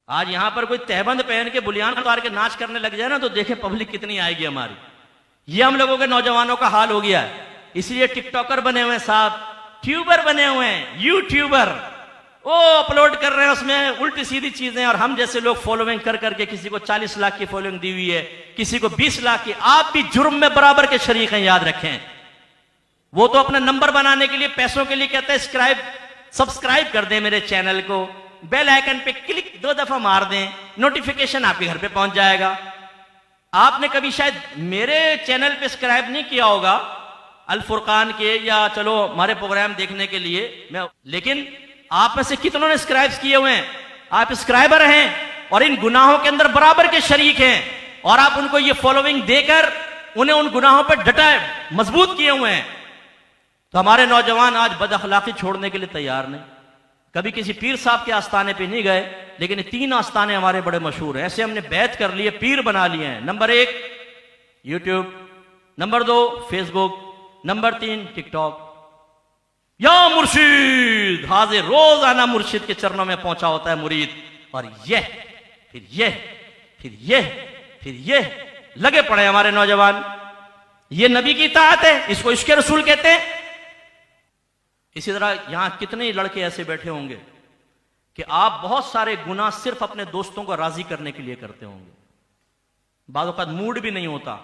आज यहां पर कोई तहबंद पहन के बुलियान उतार के नाच करने लग जाए ना, तो देखें पब्लिक कितनी आएगी हमारी। ये हम लोगों के नौजवानों का हाल हो गया है। इसलिए टिकटॉकर बने हुए हैं साहब, ट्यूबर बने हुए हैं, यूट्यूबर, वो अपलोड कर रहे हैं उसमें उल्टी सीधी चीजें, और हम जैसे लोग फॉलोइंग कर करके, किसी को 40 लाख की फॉलोइंग दी हुई है, किसी को 20 लाख की। आप भी जुर्म में बराबर के शरीक हैं, याद रखें। वो तो अपना नंबर बनाने के लिए, पैसों के लिए कहते हैं सब्सक्राइब कर दें मेरे चैनल को, बेल आइकन पे क्लिक 2 दफा मार दें, नोटिफिकेशन आपके घर पे पहुंच जाएगा। आपने कभी शायद मेरे चैनल पे सब्सक्राइब नहीं किया होगा अल फुरकान के, या चलो हमारे प्रोग्राम देखने के लिए लेकिन आप में से कितनों ने सब्सक्राइब किए हुए हैं? आप सब्सक्राइबर हैं और इन गुनाहों के अंदर बराबर के शरीक हैं, और आप उनको ये फॉलोइंग देकर उन्हें उन गुनाहों पर डटा मजबूत किए हुए हैं। तो हमारे नौजवान आज बदअखलाकी छोड़ने के लिए तैयार नहीं। कभी किसी पीर साहब के आस्थाने पे नहीं गए, लेकिन 3 आस्थाने हमारे बड़े मशहूर हैं। ऐसे हमने बैत कर लिए, पीर बना लिए हैं। Number 1 YouTube, number 2 Facebook, number 3 TikTok. या मुर्शिद हाजिर, रोजाना मुर्शिद के चरणों में पहुंचा होता है मुरीद, और यह फिर यह फिर यह फिर यह लगे पड़े हमारे नौजवान। ये नबी की इताअत है, इसको इश्क़ रसूल कहते हैं। इसी तरह यहां कितने लड़के ऐसे बैठे होंगे कि आप बहुत सारे गुनाह सिर्फ अपने दोस्तों को राजी करने के लिए करते होंगे। बाद वक़्त मूड भी नहीं होता,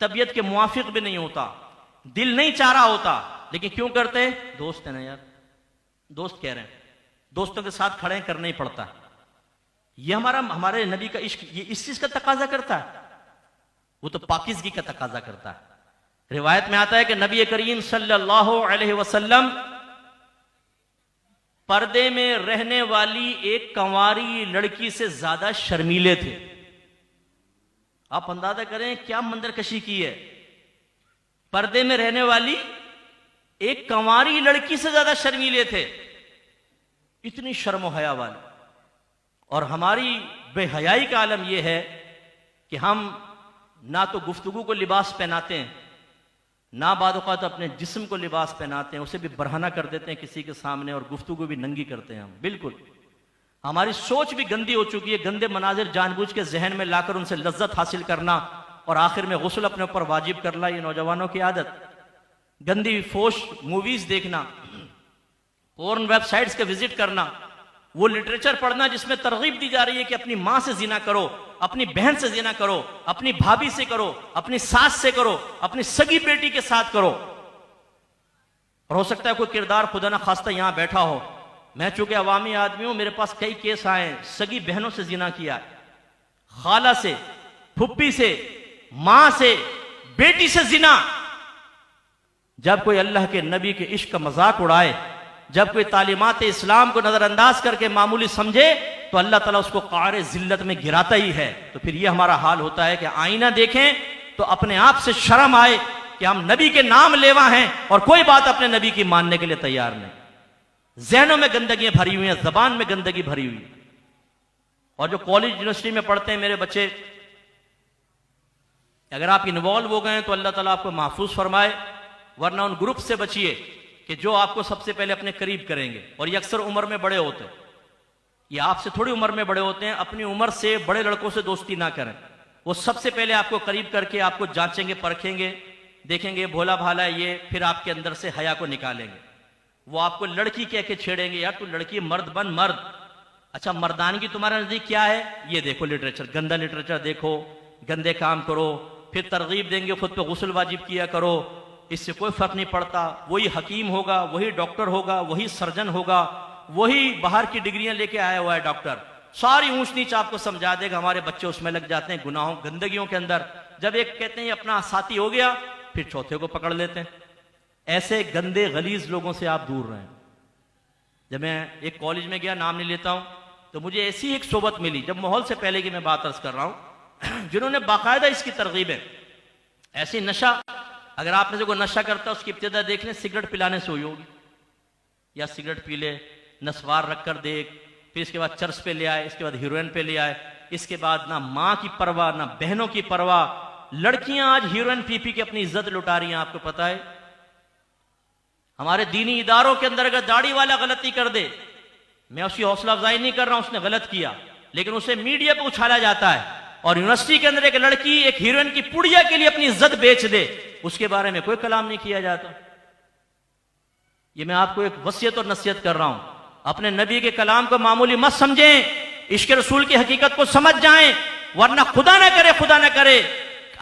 तबीयत के मुआफिक भी नहीं होता, दिल नहीं चाह रहा होता, लेकिन क्यों करते हैं? दोस्त है ना यार, दोस्त कह रहे हैं, दोस्तों के साथ खड़े करना ही पड़ता है। ये हमारे नबी का इश्क ये इस चीज का तकाजा करता है, वो तो पाकिज़गी का तकाजा करता है। रिवायत में आता है कि नबी करीम सल्लल्लाहु अलैहि वसल्लम पर्दे में रहने वाली एक कंवारी लड़की से ज्यादा शर्मीले थे। आप अंदाजा करें क्या मंजरकशी की है। पर्दे में रहने वाली एक कंवारी लड़की से ज्यादा शर्मीले थे, इतनी शर्म हया वाली। और हमारी बेहयाई का आलम यह है कि हम ना तो गुफ्तगू को लिबास पहनाते हैं, ना बाद औक़ात अपने जिस्म को लिबास पहनाते हैं, उसे भी बरहना कर देते हैं किसी के सामने, और गुफ्तगू भी नंगी करते हैं हम। बिल्कुल हमारी सोच भी गंदी हो चुकी है। गंदे मनाजिर जानबूझ के जहन में लाकर उनसे लज्जत हासिल करना, और आखिर में गुस्ल अपने ऊपर वाजिब करना, ये नौजवानों की आदत। गंदी फोश मूवीज देखना, पोर्न वेबसाइट्स के विजिट करना, वो लिटरेचर पढ़ना जिसमें तरगीब दी जा रही है कि अपनी मां से जिना करो, अपनी बहन से जिना करो, अपनी भाभी से करो, अपनी सास से करो, अपनी सगी बेटी के साथ करो। और हो सकता है कोई किरदार खुदा ना खास्ता यहां बैठा हो। मैं चूंकि अवामी आदमी हूं, मेरे पास कई केस आए, सगी बहनों से जिना किया, खाला से, फुप्पी से, मां से, बेटी से जिना। जब कोई अल्लाह के नबी के इश्क का मजाक उड़ाए, जब कोई तालीमात इस्लाम को नजरअंदाज करके मामूली समझे, तो अल्लाह ताला उसको क़ारे ज़िल्लत में गिराता ही है। तो फिर ये हमारा हाल होता है कि आईना देखें तो अपने आप से शर्म आए कि हम नबी के नाम लेवा हैं और कोई बात अपने नबी की मानने के लिए तैयार नहीं। ज़हनों में गंदगियां भरी हुई हैं, ज़बान में गंदगी भरी हुई है। और जो कॉलेज यूनिवर्सिटी में पढ़ते हैं मेरे बच्चे, अगर आप इन्वॉल्व हो गए तो अल्लाह ताला आपको महफूज फरमाए, वरना उन ग्रुप से बचिए कि जो आपको सबसे पहले अपने करीब करेंगे। और ये अक्सर उम्र में बड़े होते हैं, ये आपसे थोड़ी उम्र में बड़े होते हैं। अपनी उम्र से बड़े लड़कों से दोस्ती ना करें। वो सबसे पहले आपको करीब करके आपको जांचेंगे, परखेंगे, देखेंगे भोला भाला है ये, फिर आपके अंदर से हया को निकालेंगे। वो आपको लड़की कह के छेड़ेंगे, यार तू लड़की, मर्द बन मर्द। अच्छा मर्दानगी तुम्हारे नजदीक क्या है? ये देखो लिटरेचर, गंदा लिटरेचर देखो, गंदे काम करो। फिर तरगीब देंगे, खुद पे गुस्ल वाजिब किया करो, इससे कोई फर्क नहीं पड़ता। वही हकीम होगा, वही डॉक्टर होगा, वही सर्जन होगा, वही बाहर की डिग्रियां लेके आया हुआ है डॉक्टर, सारी ऊंच नीच आपको समझा देगा। हमारे बच्चे उसमें लग जाते हैं, गुनाहों गंदगियों के अंदर। जब एक कहते हैं अपना साथी हो गया, फिर चौथे को पकड़ लेते हैं। ऐसे गंदे गलीज लोगों से आप दूर रहें। जब मैं एक कॉलेज में गया, नाम नहीं लेता हूं, तो मुझे ऐसी एक सोबत मिली, जब माहौल से पहले की मैं बात अर्ज कर रहा हूं, जिन्होंने बाकायदा इसकी तरगीब है। ऐसी नशा, अगर आप में से कोई नशा करता है उसकी इब्तिदा देख लें, सिगरेट पिलाने से हुई होगी, या सिगरेट पी ले, नस्वार रख कर देख, फिर इसके बाद चर्च पे ले आए, इसके बाद हीरोइन पे ले आए, इसके बाद ना माँ की परवाह ना बहनों की परवाह। लड़कियां आज हीरोइन पी पी के अपनी इज्जत लुटा रही हैं। आपको पता है हमारे दीनी इदारों के अंदर अगर दाढ़ी वाला गलती कर दे, मैं उसकी हौसला अफजाई नहीं कर रहा हूं, उसने गलत किया, लेकिन उसे मीडिया पे उछाला जाता है। और यूनिवर्सिटी के अंदर एक लड़की एक हीरोइन की पुड़िया के लिए अपनी इज्जत बेच दे, उसके बारे में कोई कलाम नहीं किया जाता। ये मैं आपको एक वसीयत और नसीहत कर रहा हूं, अपने नबी के कलाम को मामूली मत समझें, इश्क रसूल की हकीकत को समझ जाएं, वरना खुदा ना करे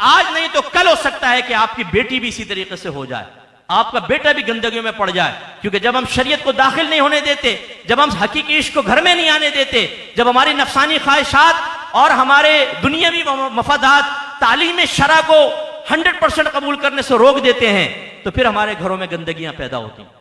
आज नहीं तो कल हो सकता है कि आपकी बेटी भी इसी तरीके से हो जाए, आपका बेटा भी गंदगियों में पड़ जाए। क्योंकि जब हम शरीयत को दाखिल नहीं होने देते, जब हम हकीकी इश्क को घर में नहीं आने देते, जब हमारी नफसानी ख्वाहिशात और हमारे दुनियावी मफादात तालीम शरा को 100% कबूल करने से रोक देते हैं, तो फिर हमारे घरों में गंदगियां पैदा होती हैं।